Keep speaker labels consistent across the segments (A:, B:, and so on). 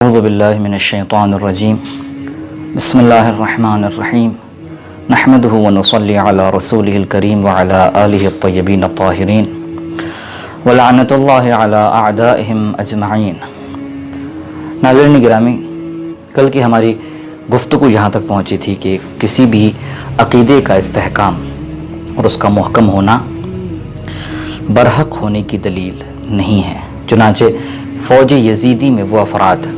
A: اعوذ باللہ من الشیطان الرجیم بسم اللہ الرحمن الرحیم نحمدہ ونصلی علی رسولہ الکریم وعلی آلہ الطیبین الطاہرین ولعنت اللہ علی اعدائہم اجمعین۔ ناظرین گرامی، کل کی ہماری گفتگو یہاں تک پہنچی تھی کہ کسی بھی عقیدے کا استحکام اور اس کا محکم ہونا برحق ہونے کی دلیل نہیں ہے۔ چنانچہ فوج یزیدی میں وہ افراد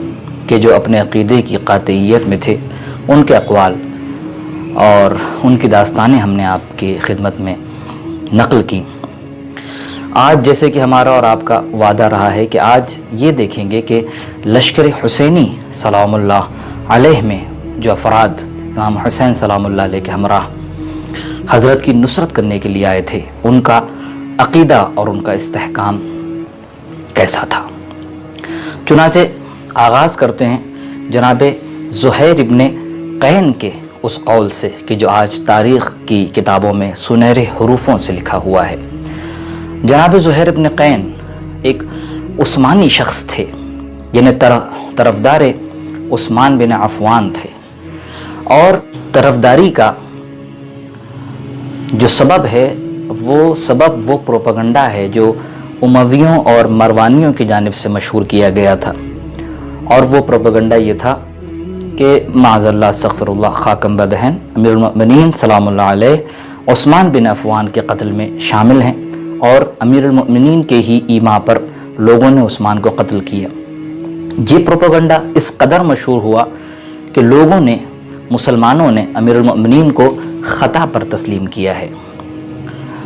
A: کہ جو اپنے عقیدے کی قاطعیت میں تھے، ان کے اقوال اور ان کی داستانیں ہم نے آپ کی خدمت میں نقل کی۔ آج جیسے کہ ہمارا اور آپ کا وعدہ رہا ہے کہ آج یہ دیکھیں گے کہ لشکر حسینی سلام اللہ علیہ میں جو افراد امام حسین سلام اللہ علیہ کے ہمراہ حضرت کی نصرت کرنے کے لیے آئے تھے، ان کا عقیدہ اور ان کا استحکام کیسا تھا۔ چنانچہ آغاز کرتے ہیں جناب زہیر ابن قین کے اس قول سے کہ جو آج تاریخ کی کتابوں میں سنہرے حروفوں سے لکھا ہوا ہے۔ جناب زہیر ابن قین ایک عثمانی شخص تھے، یعنی طرفدار عثمان بن عفان تھے، اور طرفداری کا جو سبب ہے وہ پروپیگنڈا ہے جو امویوں اور مروانیوں کی جانب سے مشہور کیا گیا تھا، اور وہ پروپیگنڈا یہ تھا کہ معاذ اللہ استغفر اللہ خاکم بدہن امیر المؤمنین سلام اللہ علیہ عثمان بن عفان کے قتل میں شامل ہیں، اور امیر المؤمنین کے ہی ایما پر لوگوں نے عثمان کو قتل کیا۔ یہ پروپیگنڈا اس قدر مشہور ہوا کہ لوگوں نے، مسلمانوں نے امیر المؤمنین کو خطا پر تسلیم کیا ہے،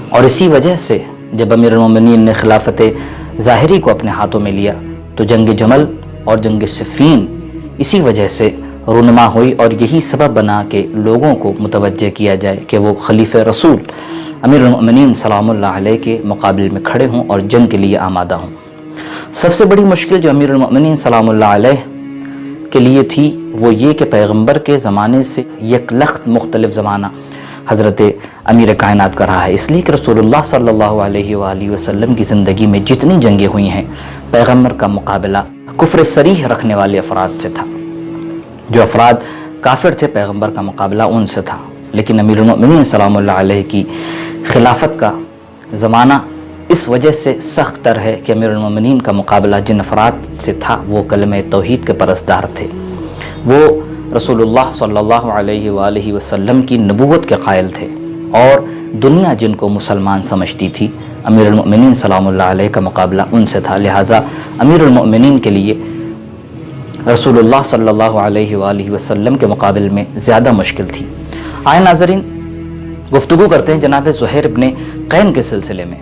A: اور اسی وجہ سے جب امیر المؤمنین نے خلافت ظاہری کو اپنے ہاتھوں میں لیا تو جنگ جمل اور جنگ صفین اسی وجہ سے رونما ہوئی، اور یہی سبب بنا کہ لوگوں کو متوجہ کیا جائے کہ وہ خلیفہ رسول امیر المؤمنین سلام اللہ علیہ کے مقابل میں کھڑے ہوں اور جنگ کے لیے آمادہ ہوں۔ سب سے بڑی مشکل جو امیر المؤمنین سلام اللہ علیہ کے لیے تھی وہ یہ کہ پیغمبر کے زمانے سے یک لخت مختلف زمانہ حضرت امیر کائنات کا رہا ہے، اس لیے کہ رسول اللہ صلی اللہ علیہ وآلہ وسلم کی زندگی میں جتنی جنگیں ہوئی ہیں، پیغمبر کا مقابلہ کفر صریح رکھنے والے افراد سے تھا۔ جو افراد کافر تھے پیغمبر کا مقابلہ ان سے تھا، لیکن امیر المؤمنین سلام اللہ علیہ کی خلافت کا زمانہ اس وجہ سے سخت تر ہے کہ امیر المؤمنین کا مقابلہ جن افراد سے تھا وہ کلمہ توحید کے پرستار تھے، وہ رسول اللہ صلی اللہ علیہ وآلہ وسلم کی نبوت کے قائل تھے، اور دنیا جن کو مسلمان سمجھتی تھی امیر المؤمنین سلام اللہ علیہ کا مقابلہ ان سے تھا، لہٰذا امیر المؤمنین کے لیے رسول اللہ صلی اللہ علیہ وآلہ وسلم کے مقابل میں زیادہ مشکل تھی۔ آئے ناظرین، گفتگو کرتے ہیں جناب زہیر ابن قین کے سلسلے میں۔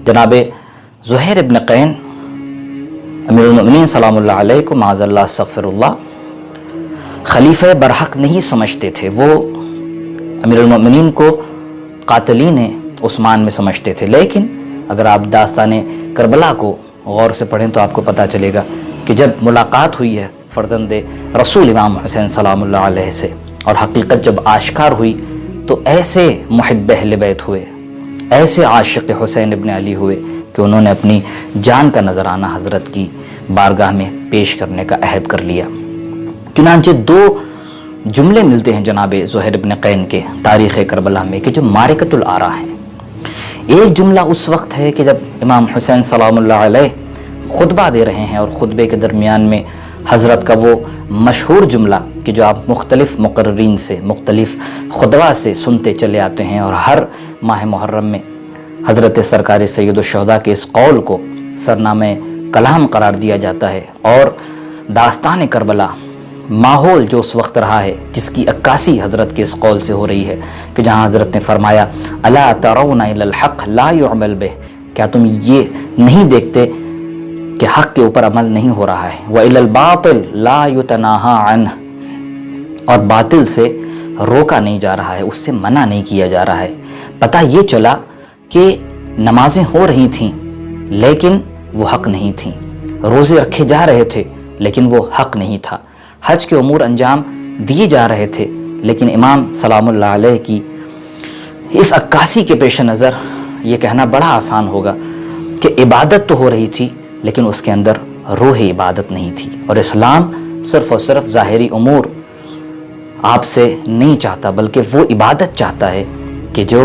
A: جناب زہیر ابن قین امیر المؤمنین سلام اللہ علیہ کو معاذ اللہ استغفر اللہ خلیفہ برحق نہیں سمجھتے تھے، وہ امیر المؤمنین کو قاتلین عثمان میں سمجھتے تھے، لیکن اگر آپ داستان کربلا کو غور سے پڑھیں تو آپ کو پتہ چلے گا کہ جب ملاقات ہوئی ہے فرزند رسول امام حسین سلام اللہ علیہ سے اور حقیقت جب آشکار ہوئی تو ایسے محب اہل بیت ہوئے، ایسے عاشق حسین ابن علی ہوئے کہ انہوں نے اپنی جان کا نذرانہ حضرت کی بارگاہ میں پیش کرنے کا عہد کر لیا۔ چنانچہ دو جملے ملتے ہیں جناب زہیر ابن قین کے تاریخ کربلا میں کہ جو معرکۃ الآراء ہیں۔ ایک جملہ اس وقت ہے کہ جب امام حسین سلام اللہ علیہ خطبہ دے رہے ہیں، اور خطبے کے درمیان میں حضرت کا وہ مشہور جملہ کہ جو آپ مختلف مقررین سے، مختلف خطبہ سے سنتے چلے آتے ہیں، اور ہر ماہ محرم میں حضرت سرکار سید الشہداء کے اس قول کو سرنامہ کلام قرار دیا جاتا ہے، اور داستان کربلا ماحول جو اس وقت رہا ہے جس کی عکاسی حضرت کے اس قول سے ہو رہی ہے کہ جہاں حضرت نے فرمایا الا ترون الی الحق لا يعمل به، کیا تم یہ نہیں دیکھتے کہ حق کے اوپر عمل نہیں ہو رہا ہے، وَإِلَى الْبَاطِلِ لَا يُتَنَاهَا عَنْهُ، اور باطل سے روکا نہیں جا رہا ہے، اس سے منع نہیں کیا جا رہا ہے۔ پتہ یہ چلا کہ نمازیں ہو رہی تھیں لیکن وہ حق نہیں تھیں، روزے رکھے جا رہے تھے لیکن وہ حق نہیں تھا، حج کے امور انجام دیے جا رہے تھے، لیکن امام سلام اللہ علیہ کی اس عکاسی کے پیش نظر یہ کہنا بڑا آسان ہوگا کہ عبادت تو ہو رہی تھی لیکن اس کے اندر روح عبادت نہیں تھی، اور اسلام صرف اور صرف ظاہری امور آپ سے نہیں چاہتا، بلکہ وہ عبادت چاہتا ہے کہ جو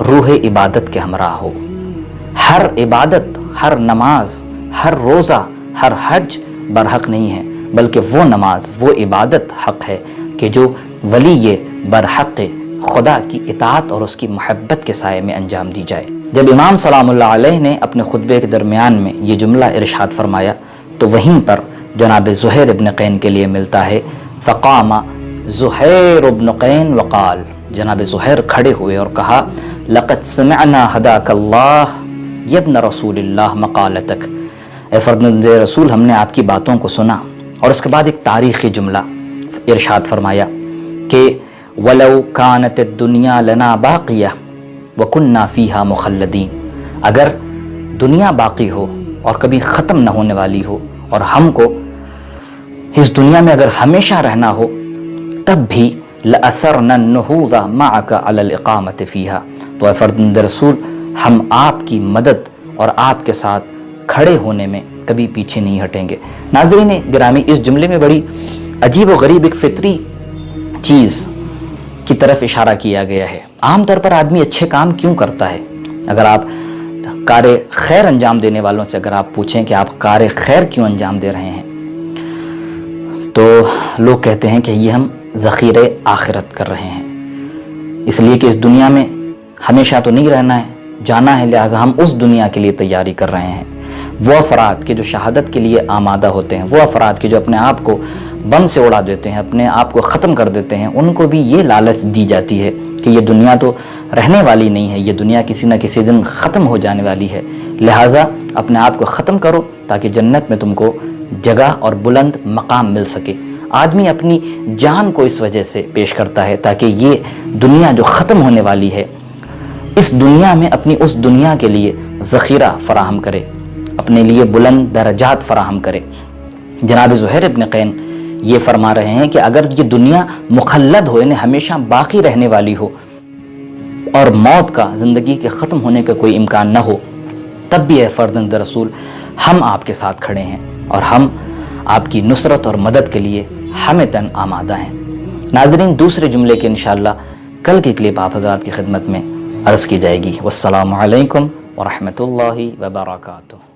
A: روح عبادت کے ہمراہ ہو۔ ہر عبادت، ہر نماز، ہر روزہ، ہر حج برحق نہیں ہے، بلکہ وہ نماز، وہ عبادت حق ہے کہ جو ولی برحق خدا کی اطاعت اور اس کی محبت کے سائے میں انجام دی جائے۔ جب امام سلام اللہ علیہ نے اپنے خطبے کے درمیان میں یہ جملہ ارشاد فرمایا تو وہیں پر جناب زہیر ابن قین کے لیے ملتا ہے فقام زہیر ابن قین وقال، جناب زہیر کھڑے ہوئے اور کہا لقد سمعنا ہداک اللہ یبن رسول اللہ مقالتک، اے فرزند رسول ہم نے آپ کی باتوں کو سنا۔ اور اس کے بعد ایک تاریخی جملہ ارشاد فرمایا کہ وَلَوْ كَانَتِ الدُّنْيَا لَنَا بَاقِيَةً وَكُنَّا فِيهَا مُخَلَّدِينَ، اگر دنیا باقی ہو اور کبھی ختم نہ ہونے والی ہو اور ہم کو اس دنیا میں اگر ہمیشہ رہنا ہو تب بھی لَأَثَرْنَا النُّهُوضَ مَعَكَ عَلَى الْإِقَامَةِ فِيهَا، تو اے فرزند رسول ہم آپ کی مدد اور آپ کے ساتھ کھڑے ہونے میں کبھی پیچھے نہیں ہٹیں گے۔ ناظرین گرامی، اس جملے میں بڑی عجیب و غریب ایک فطری چیز کی طرف اشارہ کیا گیا ہے۔ عام طور پر آدمی اچھے کام کیوں کرتا ہے؟ اگر آپ کار خیر انجام دینے والوں سے اگر آپ پوچھیں کہ آپ کار خیر کیوں انجام دے رہے ہیں تو لوگ کہتے ہیں کہ یہ ہم ذخیرہ آخرت کر رہے ہیں، اس لیے کہ اس دنیا میں ہمیشہ تو نہیں رہنا ہے، جانا ہے، لہٰذا ہم اس دنیا کے لیے تیاری کر رہے ہیں۔ وہ افراد کے جو شہادت کے لیے آمادہ ہوتے ہیں، وہ افراد کے جو اپنے آپ کو بم سے اڑا دیتے ہیں، اپنے آپ کو ختم کر دیتے ہیں، ان کو بھی یہ لالچ دی جاتی ہے کہ یہ دنیا تو رہنے والی نہیں ہے، یہ دنیا کسی نہ کسی دن ختم ہو جانے والی ہے، لہٰذا اپنے آپ کو ختم کرو تاکہ جنت میں تم کو جگہ اور بلند مقام مل سکے۔ آدمی اپنی جان کو اس وجہ سے پیش کرتا ہے تاکہ یہ دنیا جو ختم ہونے والی ہے اس دنیا میں اپنی اس دنیا کے لیے ذخیرہ فراہم کرے، اپنے لیے بلند درجات فراہم کرے۔ جناب زہیر ابن قین یہ فرما رہے ہیں کہ اگر یہ دنیا مخلد ہو، یعنی ہمیشہ باقی رہنے والی ہو اور موت کا، زندگی کے ختم ہونے کا کوئی امکان نہ ہو، تب بھی اے فرزند رسول ہم آپ کے ساتھ کھڑے ہیں اور ہم آپ کی نصرت اور مدد کے لیے ہمتاً آمادہ ہیں۔ ناظرین دوسرے جملے کے انشاءاللہ کل کی کلپ آپ حضرات کی خدمت میں عرض کی جائے گی۔ والسلام علیکم ورحمۃ اللہ وبرکاتہ۔